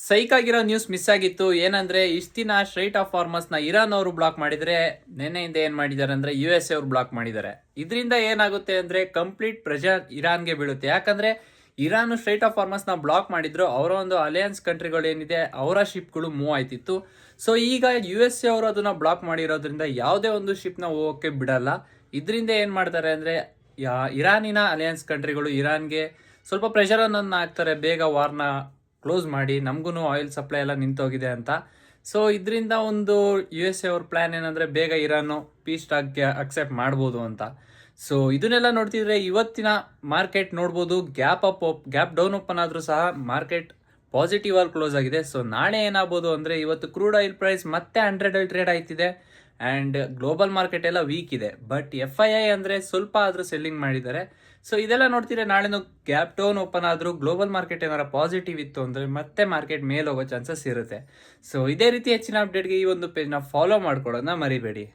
ಸೈಕ್ ಆಗಿರೋ news miss ಆಗಿತ್ತು. ಏನಂದ್ರೆ ಇಷ್ಟ ದಿನ ಸ್ಟ್ರೈಟ್ ಆಫ್ ಫಾರ್ಮರ್ಸ್ ನ ಇರಾನ್ ಅವರು ಬ್ಲಾಕ್ ಮಾಡಿದ್ರೆ, ನಿನ್ನೆಯಿಂದ ಏನ್ ಮಾಡಿದ್ದಾರೆ ಅಂದ್ರೆ US ಅವರು ಬ್ಲಾಕ್ ಮಾಡಿದ್ದಾರೆ. ಇದರಿಂದ ಏನಾಗುತ್ತೆ ಅಂದ್ರೆ ಕಂಪ್ಲೀಟ್ ಪ್ರೆಷರ್ ಇರಾನ್ಗೆ ಬೀಳುತ್ತೆ. ಯಾಕಂದ್ರೆ ಇರಾನ್ ಸ್ಟ್ರೈಟ್ ಆಫ್ ಫಾರ್ಮರ್ಸ್ ನ ಬ್ಲಾಕ್ ಮಾಡಿದ್ರು, ಅವರ ಒಂದು ಅಲಯನ್ಸ್ ಕಂಟ್ರಿಗಳು ಏನಿದೆ ಅವರ ಶಿಪ್ಗಳು ಮೂವ್ ಆಯ್ತಿತ್ತು. ಸೊ ಈಗ USA ಅವರು ಅದನ್ನ ಬ್ಲಾಕ್ ಮಾಡಿರೋದ್ರಿಂದ ಯಾವುದೇ ಒಂದು ಶಿಪ್ ನ ಹೋಗೋಕೆ ಬಿಡಲ್ಲ. ಇದರಿಂದ ಏನ್ ಮಾಡ್ತಾರೆ ಅಂದ್ರೆ ಇರಾನಿನ ಅಲಯನ್ಸ್ ಕಂಟ್ರಿಗಳು ಇರಾನ್ಗೆ ಸ್ವಲ್ಪ ಪ್ರೆಷರ್ ಅನ್ನ ಹಾಕ್ತಾರೆ, ಬೇಗ ವಾರ್ನ ಕ್ಲೋಸ್ ಮಾಡಿ, ನಮಗೂ ಆಯಿಲ್ ಸಪ್ಲೈ ಎಲ್ಲ ನಿಂತೋಗಿದೆ ಅಂತ. ಸೊ ಇದರಿಂದ ಒಂದು USA ಅವ್ರ ಪ್ಲಾನ್ ಏನಂದ್ರೆ ಬೇಗ ಇರಾನು ಪೀಸ್ ಟಾಕ್ಗೆ ಅಕ್ಸೆಪ್ಟ್ ಮಾಡ್ಬೋದು ಅಂತ. ಸೊ ಇದನ್ನೆಲ್ಲ ನೋಡ್ತಿದ್ರೆ ಇವತ್ತಿನ ಮಾರ್ಕೆಟ್ ನೋಡ್ಬೋದು ಗ್ಯಾಪ್ ಡೌನ್ ಓಪನ್ ಆದ್ರೂ ಸಹ ಮಾರ್ಕೆಟ್ ಪಾಸಿಟಿವ್ ಆಗಿ ಕ್ಲೋಸ್ ಆಗಿದೆ. ಸೊ ನಾಳೆ ಏನಾಗ್ಬೋದು ಅಂದ್ರೆ ಇವತ್ತು ಕ್ರೂಡ್ ಆಯಿಲ್ ಪ್ರೈಸ್ ಮತ್ತೆ 100 ಅಲ್ಲಿ ಟ್ರೇಡ್ ಆಯ್ತಿದೆ ಆ್ಯಂಡ್ ಗ್ಲೋಬಲ್ ಮಾರ್ಕೆಟ್ ಎಲ್ಲ ವೀಕ್ ಇದೆ. ಬಟ್ FII ಅಂದರೆ ಸ್ವಲ್ಪ ಆದರೂ ಸೆಲ್ಲಿಂಗ್ ಮಾಡಿದ್ದಾರೆ. ಸೊ ಇದೆಲ್ಲ ನೋಡ್ತೀರಾ, ನಾಳೆನೂ ಗ್ಯಾಪ್ ಡೌನ್ ಓಪನ್ ಆದರೂ ಗ್ಲೋಬಲ್ ಮಾರ್ಕೆಟ್ ಏನಾರ ಪಾಸಿಟಿವ್ ಇತ್ತು ಅಂದರೆ ಮತ್ತೆ ಮಾರ್ಕೆಟ್ ಮೇಲೆ ಹೋಗೋ ಚಾನ್ಸಸ್ ಇರುತ್ತೆ. ಸೊ ಇದೇ ರೀತಿ ಹೆಚ್ಚಿನ ಅಪ್ಡೇಟ್ಗೆ ಈ ಒಂದು ಪೇಜ್ನ ಫಾಲೋ ಮಾಡ್ಕೊಳ್ಳೋದನ್ನ ಮರಿಬೇಡಿ.